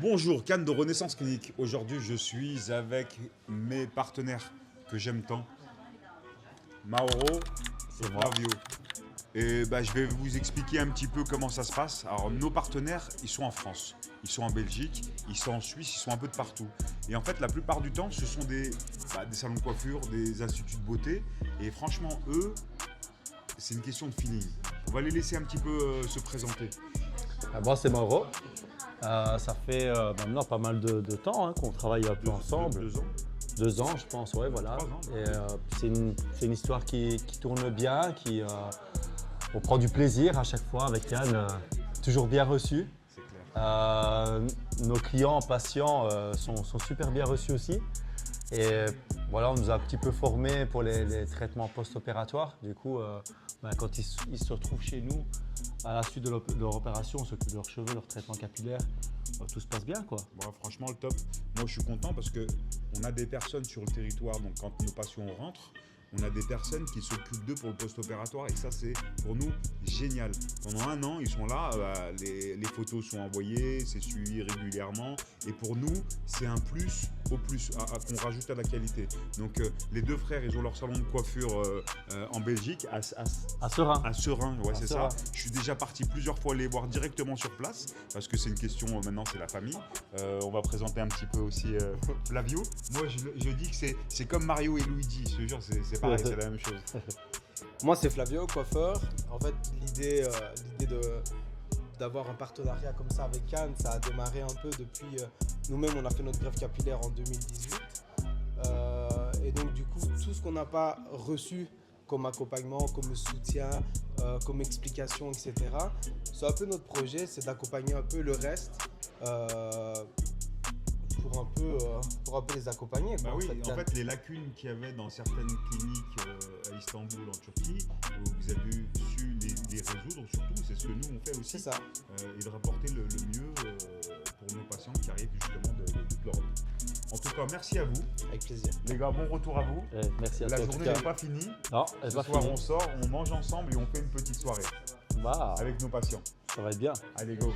Bonjour, Cannes de Renaissance Clinique. Aujourd'hui, je suis avec mes partenaires que j'aime tant, Mauro et Flavio. Et je vais vous expliquer un petit peu comment ça se passe. Alors, nos partenaires, ils sont en France, ils sont en Belgique, ils sont en Suisse, ils sont un peu de partout. Et en fait, la plupart du temps, ce sont des salons de coiffure, des instituts de beauté. Et franchement, eux, c'est une question de feeling. On va les laisser un petit peu se présenter. Moi, c'est Mauro. Ça fait maintenant pas mal de temps qu'on travaille un peu ensemble. 2 ans. 2 ans, je pense, ouais, voilà. 3 ans. Et c'est une histoire qui tourne bien, on prend du plaisir à chaque fois avec Yann, toujours bien reçu. C'est clair. Nos clients, patients sont super bien reçus aussi. Et voilà, on nous a un petit peu formés pour les traitements post-opératoires. Du coup, quand ils se retrouvent chez nous, à la suite de leur opération, on s'occupe de leurs cheveux, leur traitement capillaire, tout se passe bien, quoi. Bon, franchement, le top. Moi, je suis content parce qu'on a des personnes sur le territoire, donc quand nos patients rentrent, on a des personnes qui s'occupent d'eux pour le post-opératoire et ça, c'est pour nous génial. Pendant 1 an, ils sont là, les photos sont envoyées, c'est suivi régulièrement et pour nous, c'est un plus au plus qu'on rajoute à la qualité. Donc, les 2 frères, ils ont leur salon de coiffure en Belgique, à Serein. À Serein, ouais, c'est ça. Serein. Je suis déjà parti plusieurs fois les voir directement sur place parce que c'est une question, maintenant, c'est la famille. On va présenter un petit peu aussi Flavio. Moi, je dis que c'est comme Mario et Luigi, je te jure, c'est pareil, c'est la même chose. Moi, c'est Flavio, coiffeur. En fait, l'idée d'avoir un partenariat comme ça avec Cannes, ça a démarré un peu depuis… nous-mêmes, on a fait notre greffe capillaire en 2018. Et donc, du coup, tout ce qu'on n'a pas reçu comme accompagnement, comme soutien, comme explication, etc. C'est un peu notre projet, c'est d'accompagner un peu le reste pour un peu les accompagner. Bah quoi, oui, en Cannes. fait, les lacunes qu'il y avait dans certaines cliniques à Istanbul, en Turquie, vous avez su les résoudre, surtout, c'est ce que nous on fait aussi. C'est ça. Et de rapporter le mieux pour nos patients qui arrivent justement de toute l'Europe. En tout cas, merci à vous. Avec plaisir. Les gars, bon retour à vous. Merci à La toi. en tout journée cas. n'est pas finie. Non, elle Ce va soir, finir. on sort, on mange ensemble et on fait une petite soirée Bah, avec nos patients. ça va être bien. Allez, go.